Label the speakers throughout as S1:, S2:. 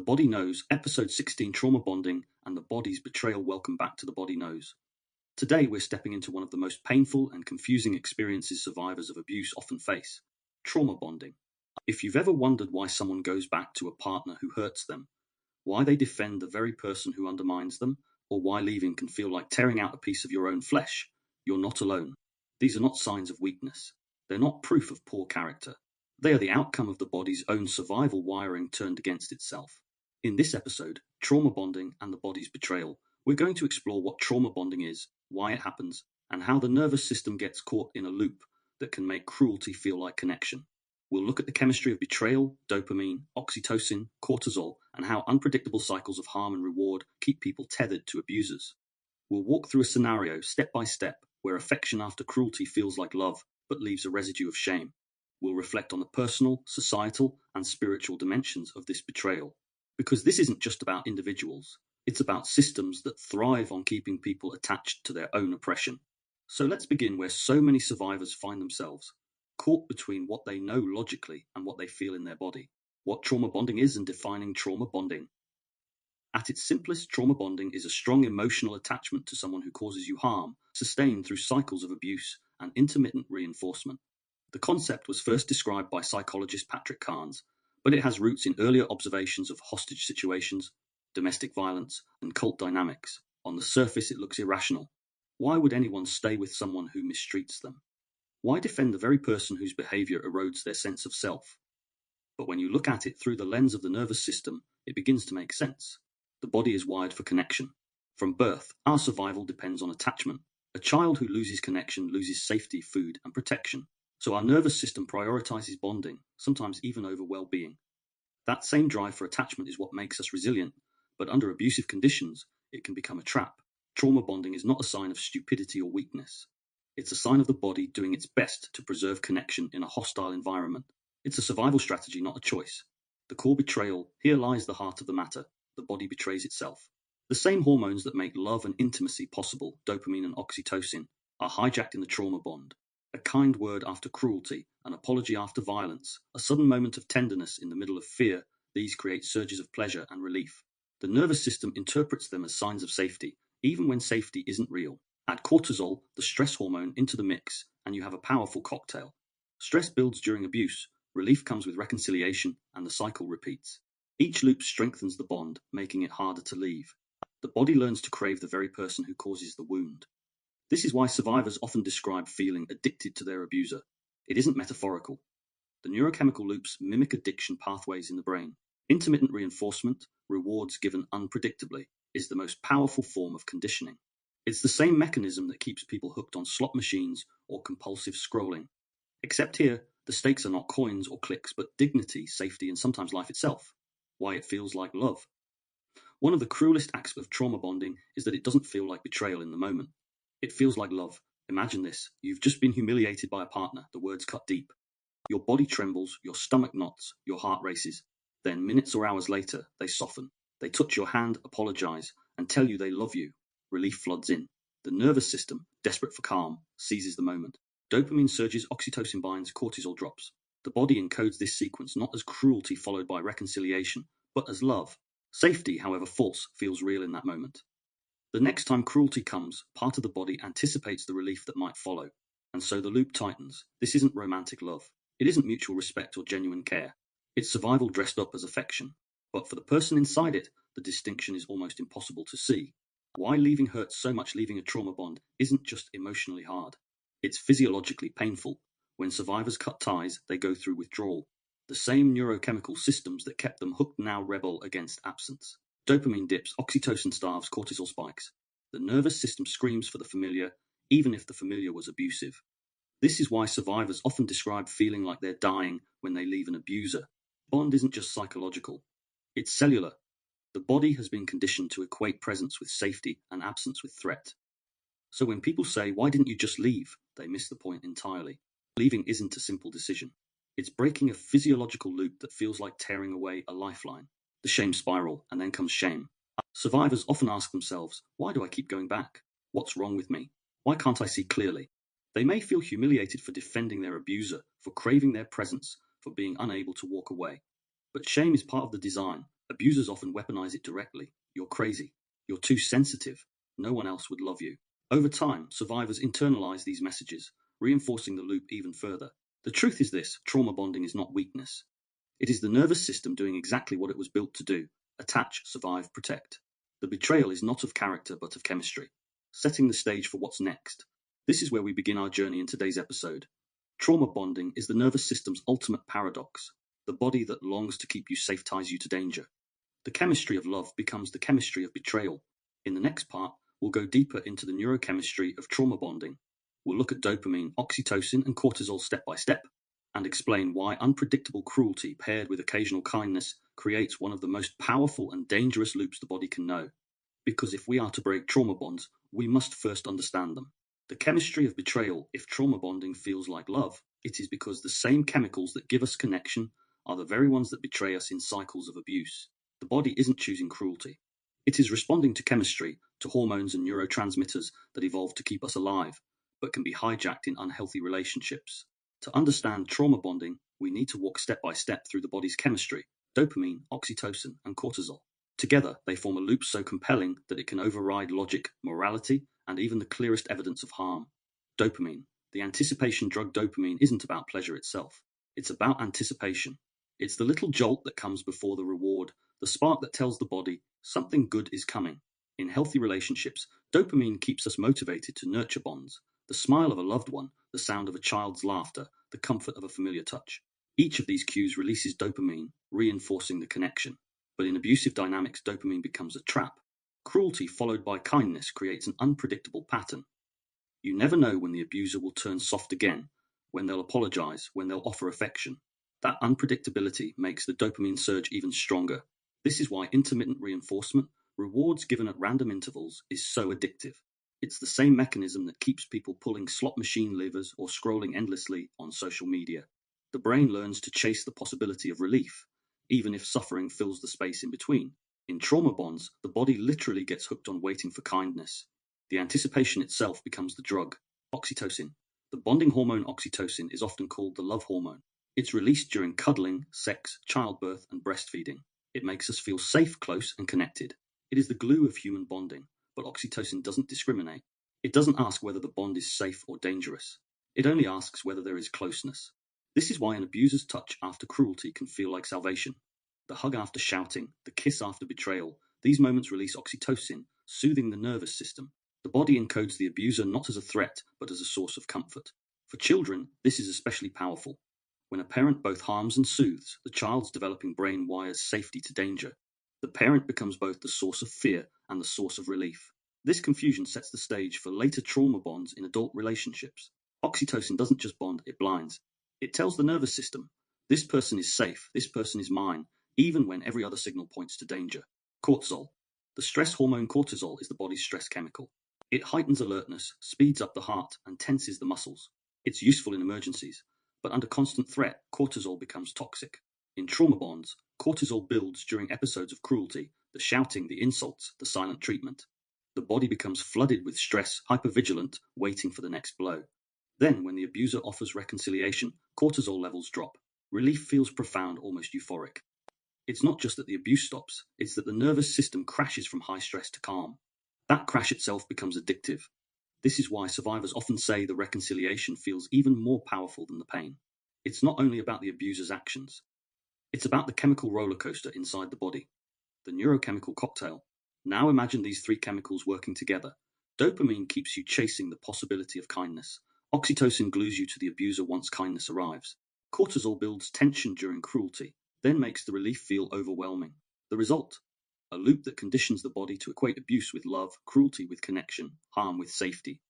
S1: Body Knows, Episode 16, Trauma Bonding and the Body's Betrayal. Welcome back to The Body Knows. Today we're stepping into one of the most painful and confusing experiences survivors of abuse often face: trauma bonding. If you've ever wondered why someone goes back to a partner who hurts them, why they defend the very person who undermines them, or why leaving can feel like tearing out a piece of your own flesh, you're not alone. These are not signs of weakness. They're not proof of poor character. They are the outcome of the body's own survival wiring turned against itself. In this episode, Trauma Bonding and the Body's Betrayal, we're going to explore what trauma bonding is, why it happens, and how the nervous system gets caught in a loop that can make cruelty feel like connection. We'll look at the chemistry of betrayal, dopamine, oxytocin, cortisol, and how unpredictable cycles of harm and reward keep people tethered to abusers. We'll walk through a scenario step by step where affection after cruelty feels like love but leaves a residue of shame. We'll reflect on the personal, societal, and spiritual dimensions of this betrayal. Because this isn't just about individuals, it's about systems that thrive on keeping people attached to their own oppression. So let's begin where so many survivors find themselves, caught between what they know logically and what they feel in their body. What trauma bonding is and defining trauma bonding. At its simplest, trauma bonding is a strong emotional attachment to someone who causes you harm, sustained through cycles of abuse and intermittent reinforcement. The concept was first described by psychologist Patrick Carnes, but it has roots in earlier observations of hostage situations, domestic violence, and cult dynamics. On the surface, it looks irrational. Why would anyone stay with someone who mistreats them? Why defend the very person whose behavior erodes their sense of self? But when you look at it through the lens of the nervous system, it begins to make sense. The body is wired for connection. From birth, our survival depends on attachment. A child who loses connection loses safety, food, and protection. So our nervous system prioritizes bonding, sometimes even over well-being. That same drive for attachment is what makes us resilient, but under abusive conditions, it can become a trap. Trauma bonding is not a sign of stupidity or weakness. It's a sign of the body doing its best to preserve connection in a hostile environment. It's a survival strategy, not a choice. The core betrayal, here lies the heart of the matter. The body betrays itself. The same hormones that make love and intimacy possible, dopamine and oxytocin, are hijacked in the trauma bond. A kind word after cruelty, an apology after violence, a sudden moment of tenderness in the middle of fear, these create surges of pleasure and relief. The nervous system interprets them as signs of safety, even when safety isn't real. Add cortisol, the stress hormone, into the mix, and you have a powerful cocktail. Stress builds during abuse, relief comes with reconciliation, and the cycle repeats. Each loop strengthens the bond, making it harder to leave. The body learns to crave the very person who causes the wound. This is why survivors often describe feeling addicted to their abuser. It isn't metaphorical. The neurochemical loops mimic addiction pathways in the brain. Intermittent reinforcement, rewards given unpredictably, is the most powerful form of conditioning. It's the same mechanism that keeps people hooked on slot machines or compulsive scrolling. Except here, the stakes are not coins or clicks, but dignity, safety, and sometimes life itself. Why it feels like love. One of the cruelest acts of trauma bonding is that it doesn't feel like betrayal in the moment. It feels like love. Imagine this. You've just been humiliated by a partner. The words cut deep. Your body trembles, your stomach knots, your heart races. Then minutes or hours later, they soften. They touch your hand, apologize, and tell you they love you. Relief floods in. The nervous system, desperate for calm, seizes the moment. Dopamine surges, oxytocin binds, cortisol drops. The body encodes this sequence not as cruelty followed by reconciliation, but as love. Safety, however false, feels real in that moment. The next time cruelty comes, part of the body anticipates the relief that might follow, and so the loop tightens. This isn't romantic love. It isn't mutual respect or genuine care. It's survival dressed up as affection. But for the person inside it, the distinction is almost impossible to see. Why leaving hurts so much. Leaving a trauma bond isn't just emotionally hard. It's physiologically painful. When survivors cut ties, they go through withdrawal. The same neurochemical systems that kept them hooked now rebel against absence. Dopamine dips, oxytocin starves, cortisol spikes. The nervous system screams for the familiar, even if the familiar was abusive. This is why survivors often describe feeling like they're dying when they leave an abuser. Bond isn't just psychological. It's cellular. The body has been conditioned to equate presence with safety and absence with threat. So when people say, "Why didn't you just leave?" they miss the point entirely. Leaving isn't a simple decision. It's breaking a physiological loop that feels like tearing away a lifeline. The shame spiral, and then comes shame. Survivors often ask themselves, why do I keep going back? What's wrong with me? Why can't I see clearly? They may feel humiliated for defending their abuser, for craving their presence, for being unable to walk away. But shame is part of the design. Abusers often weaponize it directly. You're crazy. You're too sensitive. No one else would love you. Over time, survivors internalize these messages, reinforcing the loop even further. The truth is this: trauma bonding is not weakness. It is the nervous system doing exactly what it was built to do: attach, survive, protect. The betrayal is not of character but of chemistry, setting the stage for what's next. This is where we begin our journey in today's episode. Trauma bonding is the nervous system's ultimate paradox. The body that longs to keep you safe ties you to danger. The chemistry of love becomes the chemistry of betrayal. In the next part, we'll go deeper into the neurochemistry of trauma bonding. We'll look at dopamine, oxytocin, and cortisol step by step, and explain why unpredictable cruelty paired with occasional kindness creates one of the most powerful and dangerous loops the body can know. Because if we are to break trauma bonds, we must first understand them. The chemistry of betrayal. If trauma bonding feels like love, it is because the same chemicals that give us connection are the very ones that betray us in cycles of abuse. The body isn't choosing cruelty. It is responding to chemistry, to hormones and neurotransmitters that evolved to keep us alive, but can be hijacked in unhealthy relationships. To understand trauma bonding, we need to walk step by step through the body's chemistry: dopamine, oxytocin, and cortisol. Together, they form a loop so compelling that it can override logic, morality, and even the clearest evidence of harm. Dopamine. The anticipation drug dopamine isn't about pleasure itself. It's about anticipation. It's the little jolt that comes before the reward, the spark that tells the body something good is coming. In healthy relationships, dopamine keeps us motivated to nurture bonds: the smile of a loved one, the sound of a child's laughter, the comfort of a familiar touch. Each of these cues releases dopamine, reinforcing the connection. But in abusive dynamics, dopamine becomes a trap. Cruelty followed by kindness creates an unpredictable pattern. You never know when the abuser will turn soft again, when they'll apologize, when they'll offer affection. That unpredictability makes the dopamine surge even stronger. This is why intermittent reinforcement, rewards given at random intervals, is so addictive. It's the same mechanism that keeps people pulling slot machine levers or scrolling endlessly on social media. The brain learns to chase the possibility of relief, even if suffering fills the space in between. In trauma bonds, the body literally gets hooked on waiting for kindness. The anticipation itself becomes the drug. Oxytocin. The bonding hormone oxytocin is often called the love hormone. It's released during cuddling, sex, childbirth, and breastfeeding. It makes us feel safe, close, and connected. It is the glue of human bonding, but oxytocin doesn't discriminate. It doesn't ask whether the bond is safe or dangerous. It only asks whether there is closeness. This is why an abuser's touch after cruelty can feel like salvation. The hug after shouting, the kiss after betrayal, these moments release oxytocin, soothing the nervous system. The body encodes the abuser not as a threat, but as a source of comfort. For children, this is especially powerful. When a parent both harms and soothes, the child's developing brain wires safety to danger. The parent becomes both the source of fear and the source of relief. This confusion sets the stage for later trauma bonds in adult relationships. Oxytocin doesn't just bond, it blinds. It tells the nervous system, this person is safe, this person is mine, even when every other signal points to danger. Cortisol. The stress hormone cortisol is the body's stress chemical. It heightens alertness, speeds up the heart, and tenses the muscles. It's useful in emergencies, but under constant threat, cortisol becomes toxic. In trauma bonds, cortisol builds during episodes of cruelty: the shouting, the insults, the silent treatment. The body becomes flooded with stress, hypervigilant, waiting for the next blow. Then, when the abuser offers reconciliation, cortisol levels drop. Relief feels profound, almost euphoric. It's not just that the abuse stops, it's that the nervous system crashes from high stress to calm. That crash itself becomes addictive. This is why survivors often say the reconciliation feels even more powerful than the pain. It's not only about the abuser's actions. It's about the chemical roller coaster inside the body. The neurochemical cocktail. Now imagine these three chemicals working together. Dopamine keeps you chasing the possibility of kindness. Oxytocin glues you to the abuser once kindness arrives. Cortisol builds tension during cruelty, then makes the relief feel overwhelming. The result? A loop that conditions the body to equate abuse with love, cruelty with connection, harm with safety.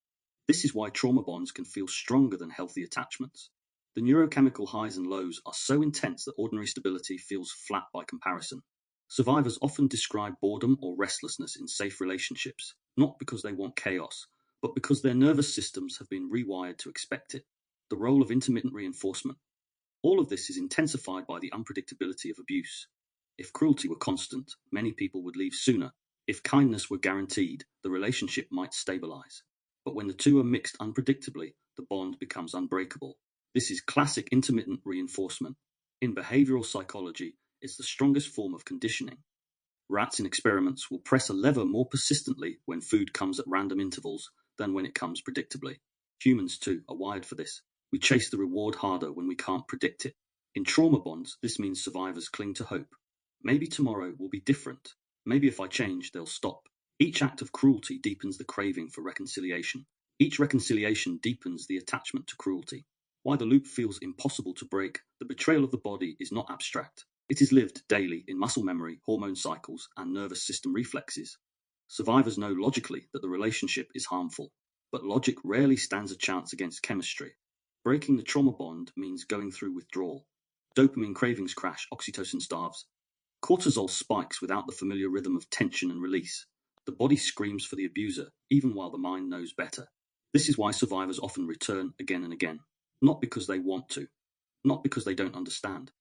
S1: This is why trauma bonds can feel stronger than healthy attachments. The neurochemical highs and lows are so intense that ordinary stability feels flat by comparison. Survivors often describe boredom or restlessness in safe relationships, not because they want chaos, but because their nervous systems have been rewired to expect it. The role of intermittent reinforcement. All of this is intensified by the unpredictability of abuse. If cruelty were constant, many people would leave sooner. If kindness were guaranteed, the relationship might stabilize. But when the two are mixed unpredictably, the bond becomes unbreakable. This is classic intermittent reinforcement. In behavioral psychology, it's the strongest form of conditioning. Rats in experiments will press a lever more persistently when food comes at random intervals than when it comes predictably. Humans, too, are wired for this. We chase the reward harder when we can't predict it. In trauma bonds, this means survivors cling to hope. Maybe tomorrow will be different. Maybe if I change, they'll stop. Each act of cruelty deepens the craving for reconciliation. Each reconciliation deepens the attachment to cruelty. Why the loop feels impossible to break, the betrayal of the body is not abstract. It is lived daily in muscle memory, hormone cycles, and nervous system reflexes. Survivors know logically that the relationship is harmful, but logic rarely stands a chance against chemistry. Breaking the trauma bond means going through withdrawal. Dopamine cravings crash, oxytocin starves. Cortisol spikes without the familiar rhythm of tension and release. The body screams for the abuser, even while the mind knows better. This is why survivors often return again and again. Not because they want to, not because they don't understand,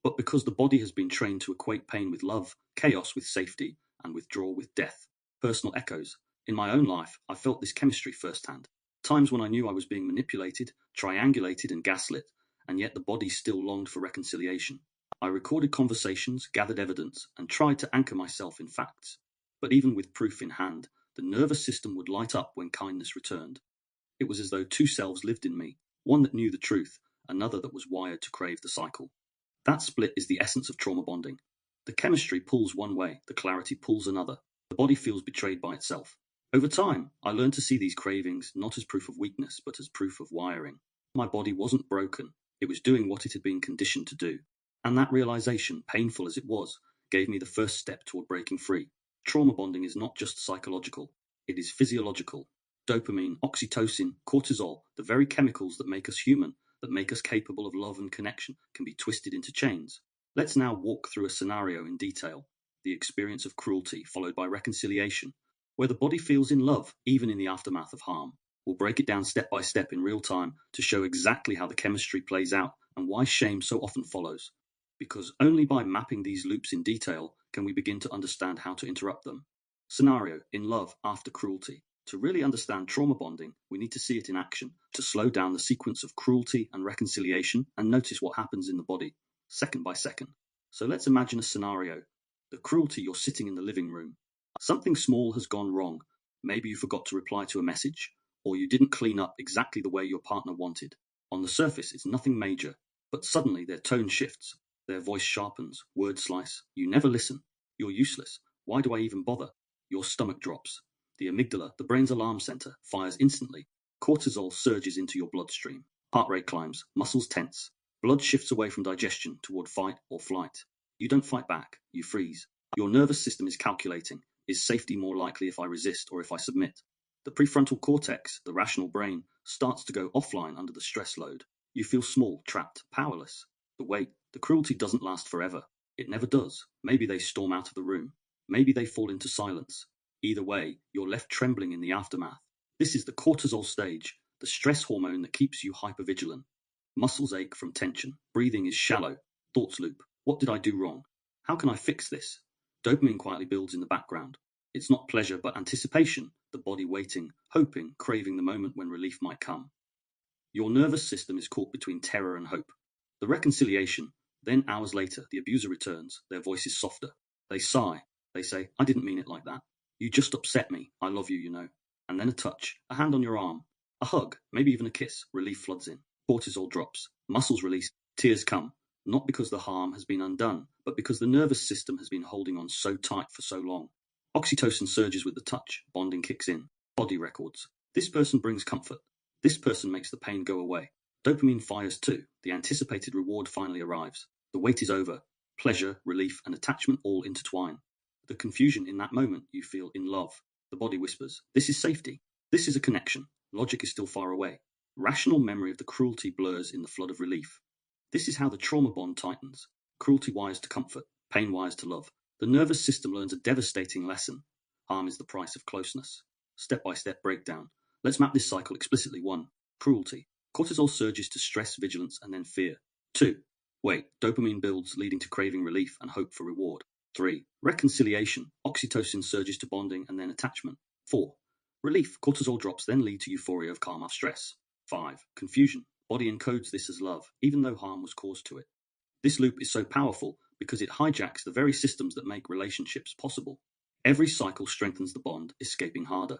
S1: but because the body has been trained to equate pain with love, chaos with safety, and withdrawal with death. Personal echoes. In my own life, I felt this chemistry firsthand. Times when I knew I was being manipulated, triangulated, and gaslit, and yet the body still longed for reconciliation. I recorded conversations, gathered evidence, and tried to anchor myself in facts. But even with proof in hand, the nervous system would light up when kindness returned. It was as though two selves lived in me, one that knew the truth, another that was wired to crave the cycle. That split is the essence of trauma bonding. The chemistry pulls one way, the clarity pulls another. The body feels betrayed by itself. Over time, I learned to see these cravings not as proof of weakness, but as proof of wiring. My body wasn't broken, it was doing what it had been conditioned to do. And that realization, painful as it was, gave me the first step toward breaking free. Trauma bonding is not just psychological, it is physiological. Dopamine, oxytocin, cortisol, the very chemicals that make us human, that make us capable of love and connection, can be twisted into chains. Let's now walk through a scenario in detail, the experience of cruelty followed by reconciliation, where the body feels in love, even in the aftermath of harm. We'll break it down step by step in real time to show exactly how the chemistry plays out and why shame so often follows. Because only by mapping these loops in detail can we begin to understand how to interrupt them. Scenario: in love after cruelty. To really understand trauma bonding, we need to see it in action, to slow down the sequence of cruelty and reconciliation and notice what happens in the body, second by second. So let's imagine a scenario. The cruelty: you're sitting in the living room. Something small has gone wrong. Maybe you forgot to reply to a message, or you didn't clean up exactly the way your partner wanted. On the surface, it's nothing major, but suddenly their tone shifts. Their voice sharpens, words slice. You never listen. You're useless. Why do I even bother? Your stomach drops. The amygdala, the brain's alarm center, fires instantly. Cortisol surges into your bloodstream. Heart rate climbs, muscles tense. Blood shifts away from digestion toward fight or flight. You don't fight back, you freeze. Your nervous system is calculating. Is safety more likely if I resist or if I submit? The prefrontal cortex, the rational brain, starts to go offline under the stress load. You feel small, trapped, powerless. The cruelty doesn't last forever. It never does. Maybe they storm out of the room. Maybe they fall into silence. Either way, you're left trembling in the aftermath. This is the cortisol stage, the stress hormone that keeps you hypervigilant. Muscles ache from tension. Breathing is shallow. Thoughts loop. What did I do wrong? How can I fix this? Dopamine quietly builds in the background. It's not pleasure, but anticipation, the body waiting, hoping, craving the moment when relief might come. Your nervous system is caught between terror and hope. The reconciliation. Then hours later, the abuser returns. Their voice is softer. They sigh. They say, I didn't mean it like that. You just upset me. I love you, you know. And then a touch, a hand on your arm, a hug, maybe even a kiss. Relief floods in. Cortisol drops. Muscles release. Tears come. Not because the harm has been undone, but because the nervous system has been holding on so tight for so long. Oxytocin surges with the touch. Bonding kicks in. Body records. This person brings comfort. This person makes the pain go away. Dopamine fires too. The anticipated reward finally arrives. The wait is over. Pleasure, relief, and attachment all intertwine. The confusion in that moment, you feel in love. The body whispers, this is safety. This is a connection. Logic is still far away. Rational memory of the cruelty blurs in the flood of relief. This is how the trauma bond tightens. Cruelty wires to comfort, pain wires to love. The nervous system learns a devastating lesson. Harm is the price of closeness. Step-by-step breakdown. Let's map this cycle explicitly. 1. Cruelty. Cortisol surges to stress, vigilance, and then fear. 2. Wait. Dopamine builds, leading to craving relief and hope for reward. 3. Reconciliation. Oxytocin surges to bonding and then attachment. 4. Relief. Cortisol drops then lead to euphoria of calm after stress. 5. Confusion. Body encodes this as love, even though harm was caused to it. This loop is so powerful because it hijacks the very systems that make relationships possible. Every cycle strengthens the bond, escaping harder.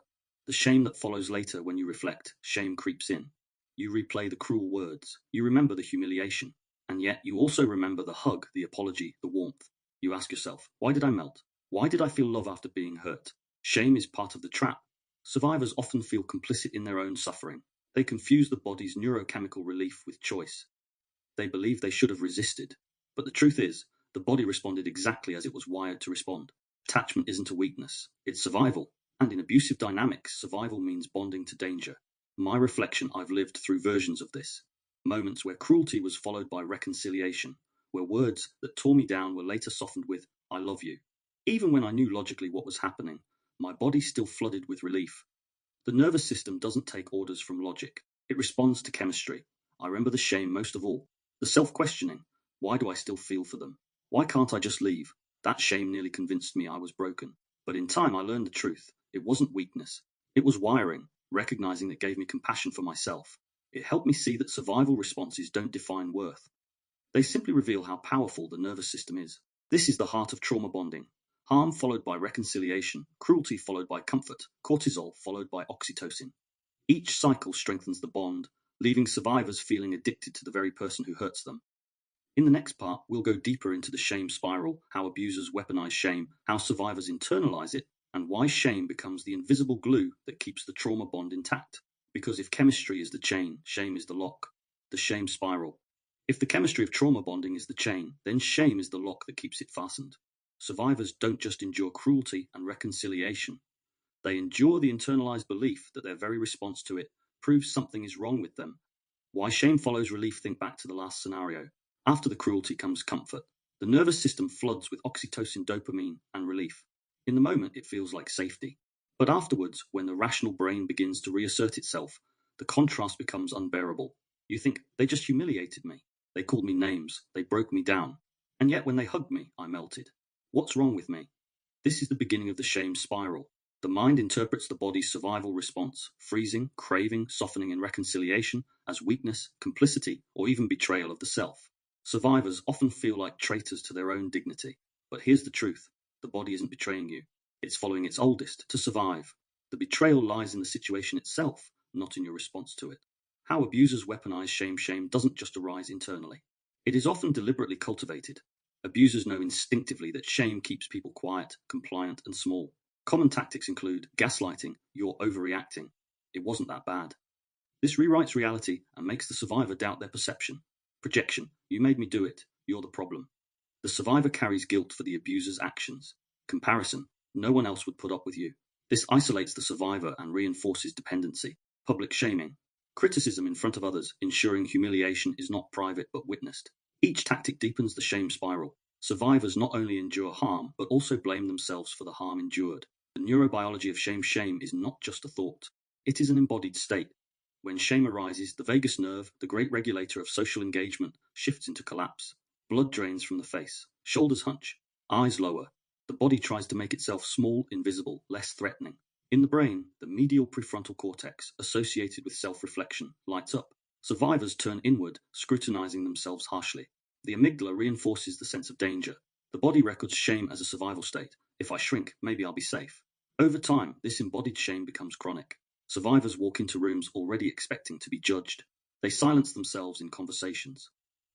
S1: The shame that follows later when you reflect, shame creeps in. You replay the cruel words, you remember the humiliation, and yet you also remember the hug, the apology, the warmth. You ask yourself, why did I melt? Why did I feel love after being hurt? Shame is part of the trap. Survivors often feel complicit in their own suffering. They confuse the body's neurochemical relief with choice. They believe they should have resisted. But the truth is, the body responded exactly as it was wired to respond. Attachment isn't a weakness, it's survival. And in abusive dynamics, survival means bonding to danger. My reflection, I've lived through versions of this. Moments where cruelty was followed by reconciliation, where words that tore me down were later softened with, I love you. Even when I knew logically what was happening, my body still flooded with relief. The nervous system doesn't take orders from logic. It responds to chemistry. I remember the shame most of all. The self-questioning. Why do I still feel for them? Why can't I just leave? That shame nearly convinced me I was broken. But in time I learned the truth. It wasn't weakness. It was wiring, recognizing that gave me compassion for myself. It helped me see that survival responses don't define worth. They simply reveal how powerful the nervous system is. This is the heart of trauma bonding. Harm followed by reconciliation, cruelty followed by comfort, cortisol followed by oxytocin. Each cycle strengthens the bond, leaving survivors feeling addicted to the very person who hurts them. In the next part, we'll go deeper into the shame spiral, how abusers weaponize shame, how survivors internalize it, and why shame becomes the invisible glue that keeps the trauma bond intact. Because if chemistry is the chain, shame is the lock. The shame spiral. If the chemistry of trauma bonding is the chain, then shame is the lock that keeps it fastened. Survivors don't just endure cruelty and reconciliation. They endure the internalized belief that their very response to it proves something is wrong with them. Why shame follows relief, think back to the last scenario. After the cruelty comes comfort. The nervous system floods with oxytocin, dopamine, and relief. In the moment, it feels like safety. But afterwards, when the rational brain begins to reassert itself, the contrast becomes unbearable. You think, they just humiliated me. They called me names. They broke me down. And yet when they hugged me, I melted. What's wrong with me? This is the beginning of the shame spiral. The mind interprets the body's survival response, freezing, craving, softening, and reconciliation, as weakness, complicity, or even betrayal of the self. Survivors often feel like traitors to their own dignity. But here's the truth. The body isn't betraying you. It's following its oldest to survive. The betrayal lies in the situation itself, not in your response to it. How abusers weaponize shame. Shame doesn't just arise internally. It is often deliberately cultivated. Abusers know instinctively that shame keeps people quiet, compliant, and small. Common tactics include gaslighting, you're overreacting. It wasn't that bad. This rewrites reality and makes the survivor doubt their perception. Projection, you made me do it, you're the problem. The survivor carries guilt for the abuser's actions. Comparison, no one else would put up with you. This isolates the survivor and reinforces dependency. Public shaming, criticism in front of others, ensuring humiliation is not private but witnessed. Each tactic deepens the shame spiral. Survivors not only endure harm, but also blame themselves for the harm endured. The neurobiology of shame. Shame is not just a thought. It is an embodied state. When shame arises, the vagus nerve, the great regulator of social engagement, shifts into collapse. Blood drains from the face, shoulders hunch, eyes lower. The body tries to make itself small, invisible, less threatening. In the brain, the medial prefrontal cortex, associated with self-reflection, lights up. Survivors turn inward, scrutinizing themselves harshly. The amygdala reinforces the sense of danger. The body records shame as a survival state. If I shrink, maybe I'll be safe. Over time, this embodied shame becomes chronic. Survivors walk into rooms already expecting to be judged. They silence themselves in conversations.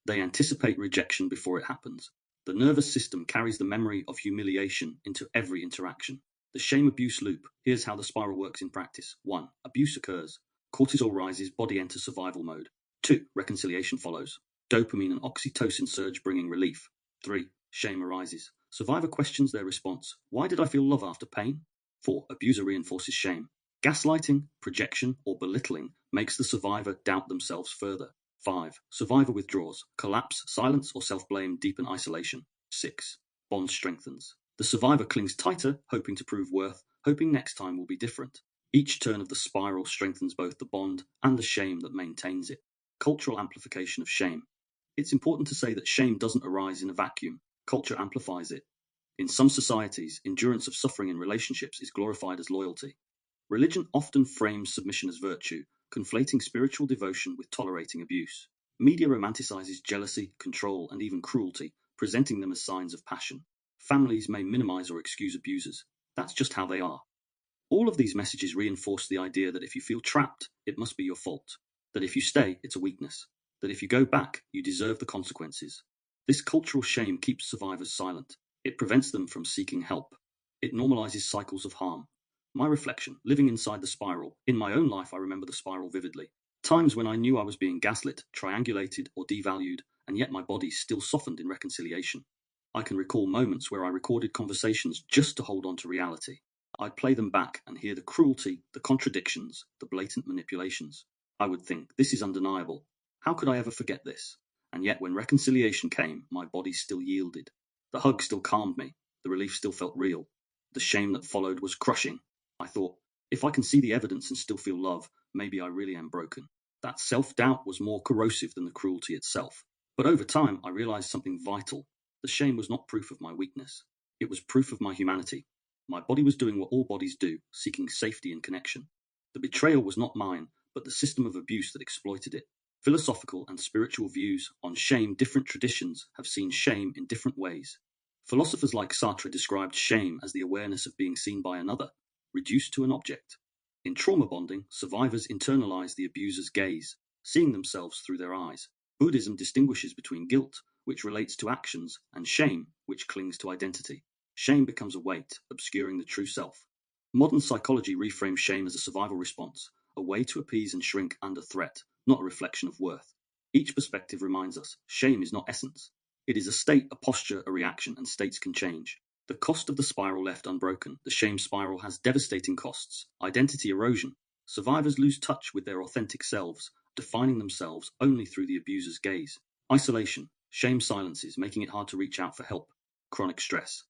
S1: They anticipate rejection before it happens. The nervous system carries the memory of humiliation into every interaction. The shame-abuse loop. Here's how the spiral works in practice. 1. Abuse occurs. Cortisol rises, body enters survival mode. 2. Reconciliation follows. Dopamine and oxytocin surge, bringing relief. 3. Shame arises. Survivor questions their response. Why did I feel love after pain? 4. Abuser reinforces shame. Gaslighting, projection, or belittling makes the survivor doubt themselves further. 5. Survivor withdraws. Collapse, silence, or self-blame deepen isolation. 6. Bond strengthens. The survivor clings tighter, hoping to prove worth, hoping next time will be different. Each turn of the spiral strengthens both the bond and the shame that maintains it. Cultural amplification of shame. It's important to say that shame doesn't arise in a vacuum. Culture amplifies it. In some societies, endurance of suffering in relationships is glorified as loyalty. Religion often frames submission as virtue, conflating spiritual devotion with tolerating abuse. Media romanticizes jealousy, control, and even cruelty, presenting them as signs of passion. Families may minimize or excuse abusers. That's just how they are. All of these messages reinforce the idea that if you feel trapped, it must be your fault. That if you stay, it's a weakness. That if you go back, you deserve the consequences. This cultural shame keeps survivors silent. It prevents them from seeking help. It normalizes cycles of harm. My reflection, living inside the spiral. In my own life, I remember the spiral vividly. Times when I knew I was being gaslit, triangulated, or devalued, and yet my body still softened in reconciliation. I can recall moments where I recorded conversations just to hold on to reality. I'd play them back and hear the cruelty, the contradictions, the blatant manipulations. I would think, this is undeniable. How could I ever forget this? And yet when reconciliation came, my body still yielded. The hug still calmed me. The relief still felt real. The shame that followed was crushing. I thought, if I can see the evidence and still feel love, maybe I really am broken. That self-doubt was more corrosive than the cruelty itself. But over time, I realized something vital. The shame was not proof of my weakness. It was proof of my humanity. My body was doing what all bodies do, seeking safety and connection. The betrayal was not mine, but the system of abuse that exploited it. Philosophical and spiritual views on shame, different traditions have seen shame in different ways. Philosophers like Sartre described shame as the awareness of being seen by another, reduced to an object. In trauma bonding, survivors internalize the abuser's gaze, seeing themselves through their eyes. Buddhism distinguishes between guilt, which relates to actions, and shame, which clings to identity. Shame becomes a weight, obscuring the true self. Modern psychology reframes shame as a survival response, a way to appease and shrink under threat, not a reflection of worth. Each perspective reminds us, shame is not essence. It is a state, a posture, a reaction, and states can change. The cost of the spiral left unbroken. The shame spiral has devastating costs. Identity erosion. Survivors lose touch with their authentic selves, defining themselves only through the abuser's gaze. Isolation. Shame silences, making it hard to reach out for help. Chronic stress.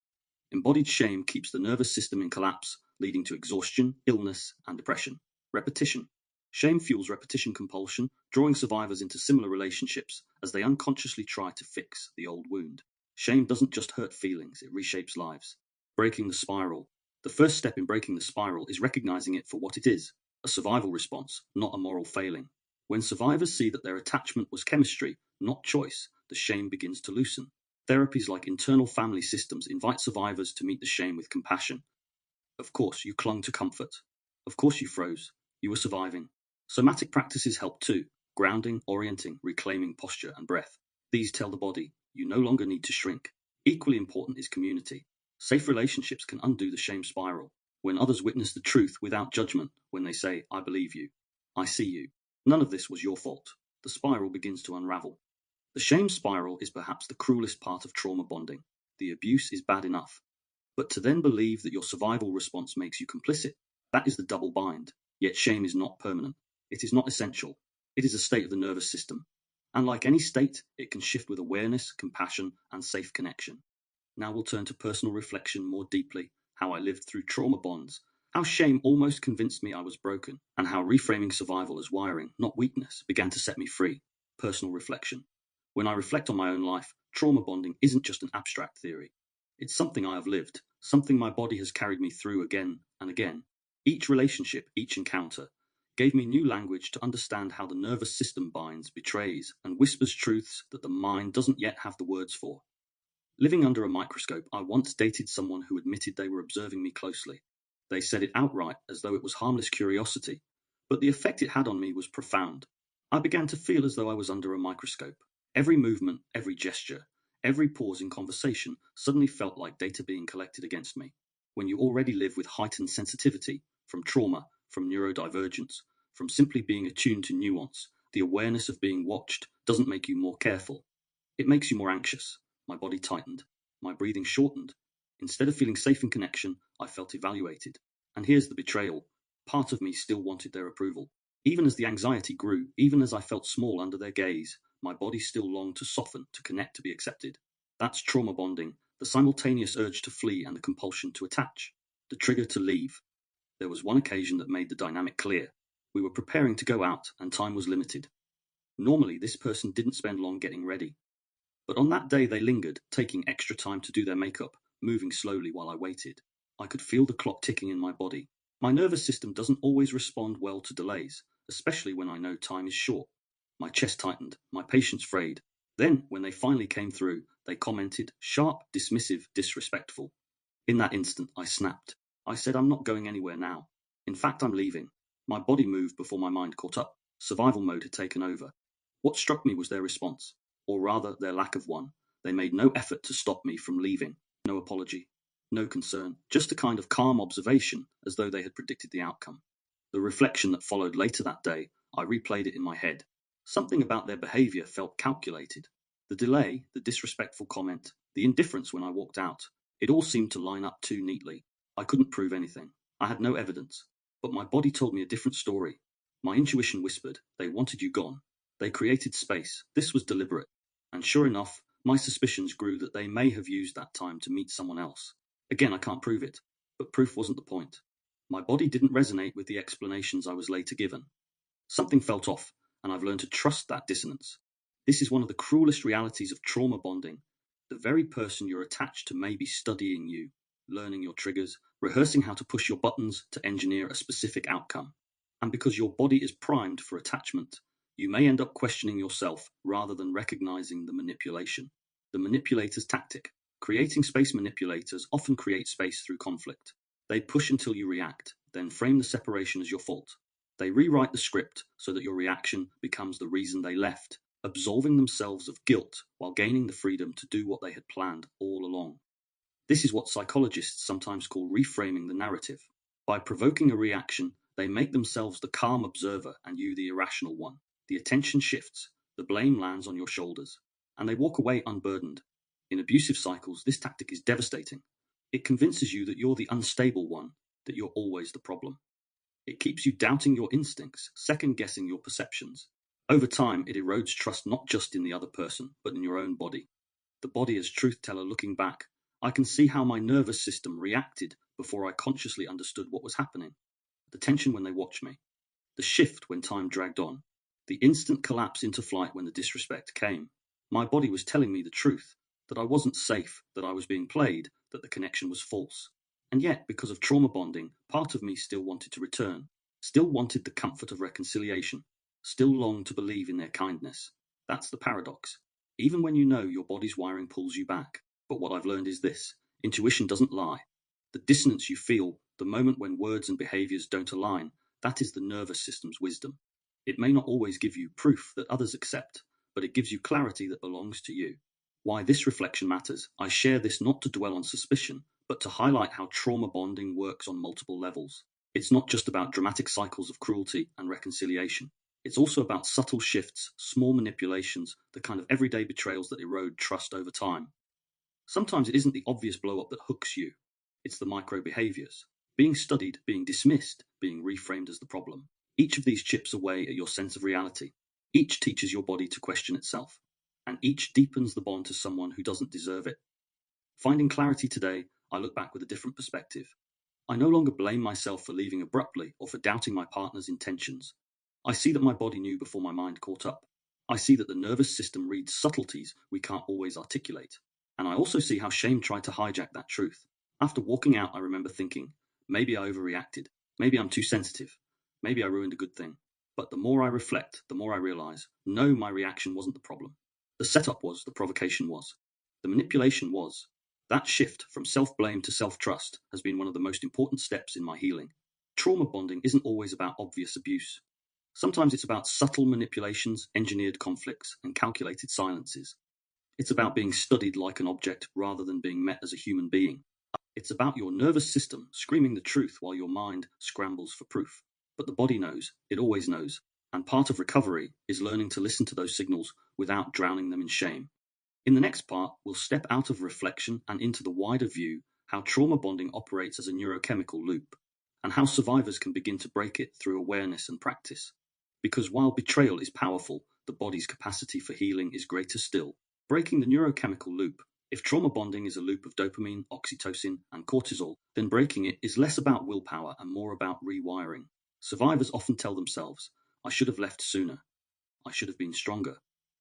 S1: Embodied shame keeps the nervous system in collapse, leading to exhaustion, illness, and depression. Repetition. Shame fuels repetition compulsion, drawing survivors into similar relationships as they unconsciously try to fix the old wound. Shame doesn't just hurt feelings, it reshapes lives. Breaking the spiral. The first step in breaking the spiral is recognizing it for what it is, a survival response, not a moral failing. When survivors see that their attachment was chemistry, not choice, the shame begins to loosen. Therapies like internal family systems invite survivors to meet the shame with compassion. Of course, you clung to comfort. Of course, you froze. You were surviving. Somatic practices help too. Grounding, orienting, reclaiming posture and breath. These tell the body, you no longer need to shrink. Equally important is community. Safe relationships can undo the shame spiral. When others witness the truth without judgment, when they say, I believe you, I see you. None of this was your fault. The spiral begins to unravel. The shame spiral is perhaps the cruelest part of trauma bonding. The abuse is bad enough. But to then believe that your survival response makes you complicit, that is the double bind. Yet shame is not permanent. It is not essential. It is a state of the nervous system. And like any state, it can shift with awareness, compassion, and safe connection. Now we'll turn to personal reflection more deeply, how I lived through trauma bonds, how shame almost convinced me I was broken, and how reframing survival as wiring, not weakness, began to set me free. Personal reflection. When I reflect on my own life, trauma bonding isn't just an abstract theory. It's something I have lived, something my body has carried me through again and again. Each relationship, each encounter, gave me new language to understand how the nervous system binds, betrays, and whispers truths that the mind doesn't yet have the words for. Living under a microscope, I once dated someone who admitted they were observing me closely. They said it outright, as though it was harmless curiosity, but the effect it had on me was profound. I began to feel as though I was under a microscope. Every movement, every gesture, every pause in conversation suddenly felt like data being collected against me. When you already live with heightened sensitivity, from trauma, from neurodivergence, from simply being attuned to nuance, the awareness of being watched doesn't make you more careful. It makes you more anxious. My body tightened. My breathing shortened. Instead of feeling safe in connection, I felt evaluated. And here's the betrayal. Part of me still wanted their approval. Even as the anxiety grew, even as I felt small under their gaze, my body still longed to soften, to connect, to be accepted. That's trauma bonding, the simultaneous urge to flee and the compulsion to attach, the trigger to leave. There was one occasion that made the dynamic clear. We were preparing to go out, and time was limited. Normally, this person didn't spend long getting ready. But on that day they lingered, taking extra time to do their makeup, moving slowly while I waited. I could feel the clock ticking in my body. My nervous system doesn't always respond well to delays, especially when I know time is short. My chest tightened, my patience frayed. Then, when they finally came through, they commented, sharp, dismissive, disrespectful. In that instant, I snapped. I said, I'm not going anywhere now. In fact, I'm leaving. My body moved before my mind caught up. Survival mode had taken over. What struck me was their response, or rather, their lack of one. They made no effort to stop me from leaving. No apology, no concern, just a kind of calm observation, as though they had predicted the outcome. The reflection that followed later that day, I replayed it in my head. Something about their behavior felt calculated. The delay, the disrespectful comment, the indifference when I walked out, it all seemed to line up too neatly. I couldn't prove anything. I had no evidence. But my body told me a different story. My intuition whispered, they wanted you gone. They created space. This was deliberate. And sure enough, my suspicions grew that they may have used that time to meet someone else. Again, I can't prove it. But proof wasn't the point. My body didn't resonate with the explanations I was later given. Something felt off, and I've learned to trust that dissonance. This is one of the cruelest realities of trauma bonding. The very person you're attached to may be studying you, learning your triggers, rehearsing how to push your buttons to engineer a specific outcome. And because your body is primed for attachment, you may end up questioning yourself rather than recognizing the manipulation. The manipulator's tactic. Creating space manipulators often create space through conflict. They push until you react, then frame the separation as your fault. They rewrite the script so that your reaction becomes the reason they left, absolving themselves of guilt while gaining the freedom to do what they had planned all along. This is what psychologists sometimes call reframing the narrative. By provoking a reaction, they make themselves the calm observer and you the irrational one. The attention shifts, the blame lands on your shoulders, and they walk away unburdened. In abusive cycles, this tactic is devastating. It convinces you that you're the unstable one, that you're always the problem. It keeps you doubting your instincts, second-guessing your perceptions. Over time, it erodes trust not just in the other person, but in your own body. The body as truth-teller looking back, I can see how my nervous system reacted before I consciously understood what was happening. The tension when they watched me. The shift when time dragged on. The instant collapse into flight when the disrespect came. My body was telling me the truth, that I wasn't safe, that I was being played, that the connection was false. And yet, because of trauma bonding, part of me still wanted to return, still wanted the comfort of reconciliation, still longed to believe in their kindness. That's the paradox. Even when you know your body's wiring pulls you back. But what I've learned is this: intuition doesn't lie. The dissonance you feel, the moment when words and behaviors don't align, that is the nervous system's wisdom. It may not always give you proof that others accept, but it gives you clarity that belongs to you. Why this reflection matters, I share this not to dwell on suspicion, but to highlight how trauma bonding works on multiple levels. It's not just about dramatic cycles of cruelty and reconciliation. It's also about subtle shifts, small manipulations, the kind of everyday betrayals that erode trust over time. Sometimes it isn't the obvious blow-up that hooks you. It's the micro-behaviors. Being studied, being dismissed, being reframed as the problem. Each of these chips away at your sense of reality. Each teaches your body to question itself. And each deepens the bond to someone who doesn't deserve it. Finding clarity today, I look back with a different perspective. I no longer blame myself for leaving abruptly or for doubting my partner's intentions. I see that my body knew before my mind caught up. I see that the nervous system reads subtleties we can't always articulate. And I also see how shame tried to hijack that truth. After walking out, I remember thinking, maybe I overreacted. Maybe I'm too sensitive. Maybe I ruined a good thing. But the more I reflect, the more I realize, no, my reaction wasn't the problem. The setup was, the provocation was. The manipulation was. That shift from self-blame to self-trust has been one of the most important steps in my healing. Trauma bonding isn't always about obvious abuse. Sometimes it's about subtle manipulations, engineered conflicts, and calculated silences. It's about being studied like an object rather than being met as a human being. It's about your nervous system screaming the truth while your mind scrambles for proof. But the body knows, it always knows, and part of recovery is learning to listen to those signals without drowning them in shame. In the next part, we'll step out of reflection and into the wider view, how trauma bonding operates as a neurochemical loop, and how survivors can begin to break it through awareness and practice. Because while betrayal is powerful, the body's capacity for healing is greater still. Breaking the neurochemical loop. If trauma bonding is a loop of dopamine, oxytocin, and cortisol, then breaking it is less about willpower and more about rewiring. Survivors often tell themselves, I should have left sooner. I should have been stronger.